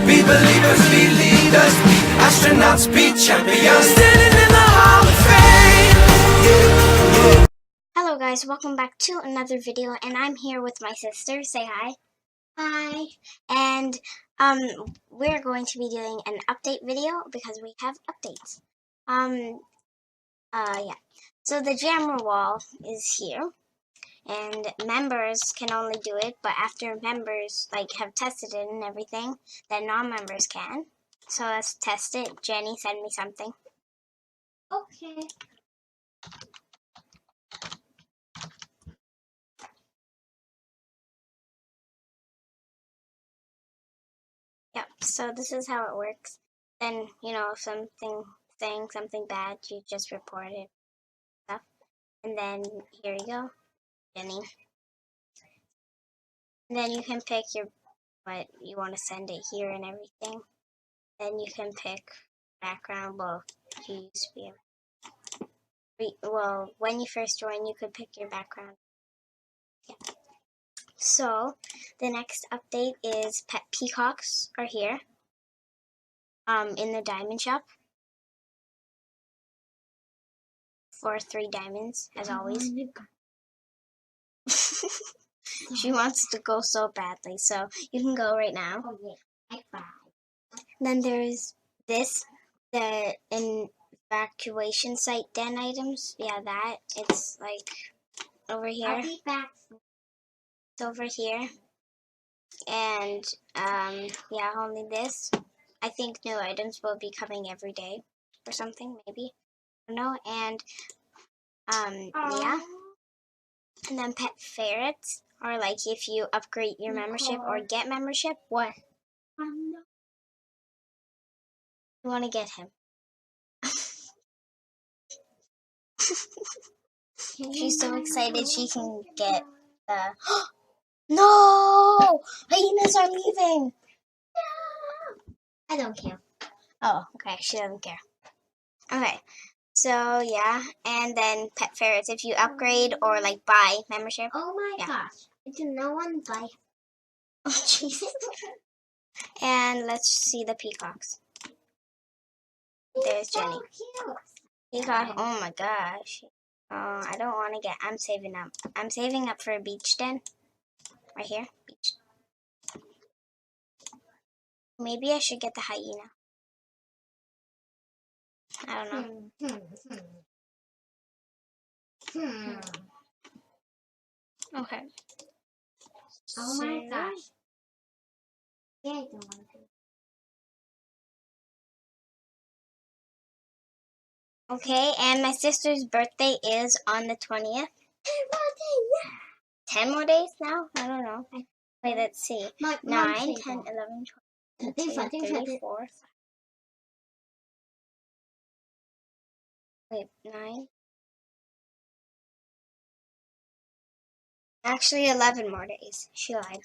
Be believers, be leaders, be astronauts, be champions, standing in the Hall of Fame. Yeah. Hello guys, welcome back to another video, and I'm here with my sister. Say hi. Hi. And we're going to be doing an update video because we have updates. Yeah. So the jammer wall is here, and members can only do it, but after members have tested it and everything, then non-members can. So let's test it. Jenny, send me something. Okay. Yep, so this is how it works. Then, if saying something bad, you just report it. Stuff. And then, here you go, Jenny. And then you can pick what you want to send it here and everything. Then you can pick background. Well, you used to be when you first join, you could pick your background. Yeah. So, the next update is pet peacocks are here. In the diamond shop. For 3 diamonds, as always. She wants to go so badly, so you can go right now. Oh, yeah. Then there's this, the evacuation site den items. Yeah, that. It's over here. I'll be back. It's over here. And, yeah, only this. I think new items will be coming every day or something, maybe. I don't know. And, yeah. And then pet ferrets are if you upgrade your membership or get membership. What? You want to get him. She's so excited she can get the... No! Hyenas are leaving! I don't care. Oh, okay. She doesn't care. Okay. So, yeah. And then pet ferrets. If you upgrade or, buy membership. Oh, my gosh. Did no one buy? Oh, Jesus. And let's see the peacocks. There's Jenny. So peacock. Oh, my gosh. Oh, I don't want to get... I'm saving up. I'm saving up for a beach den. Right here. Beach. Maybe I should get the hyena. I don't know. Okay. Oh my gosh. Yeah, I don't want to. Okay, and my sister's birthday is on the 20th. 10 more days, yeah. 10 more days now? I don't know. Wait, let's see. 9, 10, 11, 12, 13, 34. Wait, 9. Actually, 11 more days. She lied.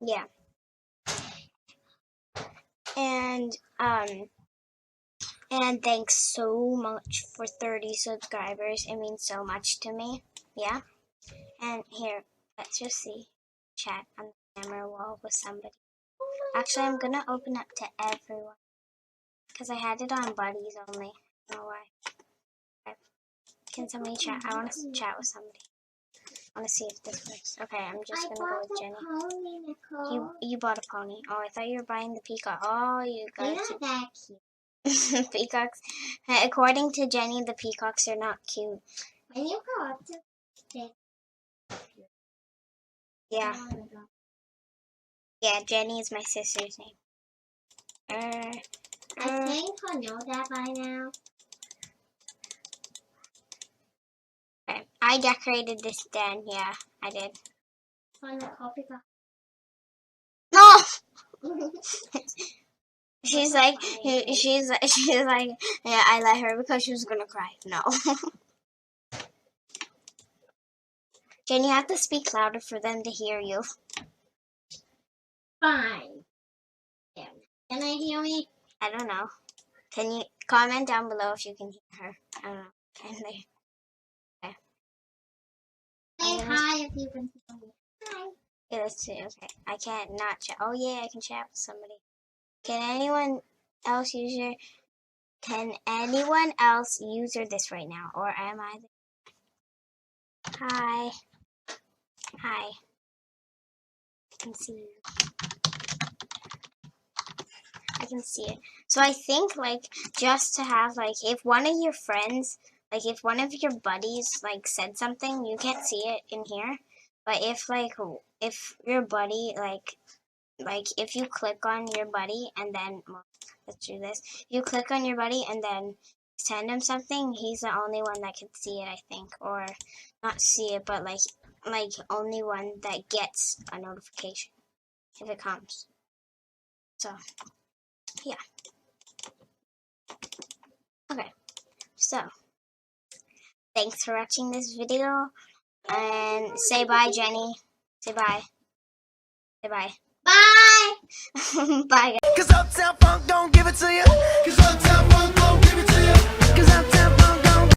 Yeah. And thanks so much for 30 subscribers. It means so much to me. Yeah. And here, let's just see. Chat on the camera wall with somebody. Actually, I'm gonna open up to everyone. Because I had it on buddies only. I don't know why. Okay. Can somebody chat? I want to chat with somebody. I want to see if this works. Okay, I'm just gonna go with Jenny. Pony, you bought a pony. Oh, I thought you were buying the peacock. Oh, you guys. They're not that cute. Peacocks. According to Jenny, the peacocks are not cute. When you grow up to... Yeah. Yeah, Jenny is my sister's name. I think I know that by now. Okay. I decorated this den. Yeah, I did. Find the coffee cup. No! she's like, yeah, I let her because she was gonna cry. No. Jen, you have to speak louder for them to hear you. Fine. Can I hear me? I don't know. Can you comment down below if you can hear her? I don't know. Can they? Okay. can't even see me. Hi. Okay, let's see. Okay, I can't not chat. Oh yeah, I can chat with somebody. Can anyone else use this right now, or am I? Hi. Hi. I can see you. I can see it. So I think like just to have like if one of your friends, like if one of your buddies like said something, you can't see it in here. But if your buddy like if you click on your buddy and then well, let's do this. You click on your buddy and then send him something, he's the only one that can see it, I think, or not see it, but like only one that gets a notification if it comes. So yeah. Okay. So thanks for watching this video and say bye, Jenny. Say bye. Say bye. Bye. Bye. Cause Uptown Funk don't give it to you. 'Cause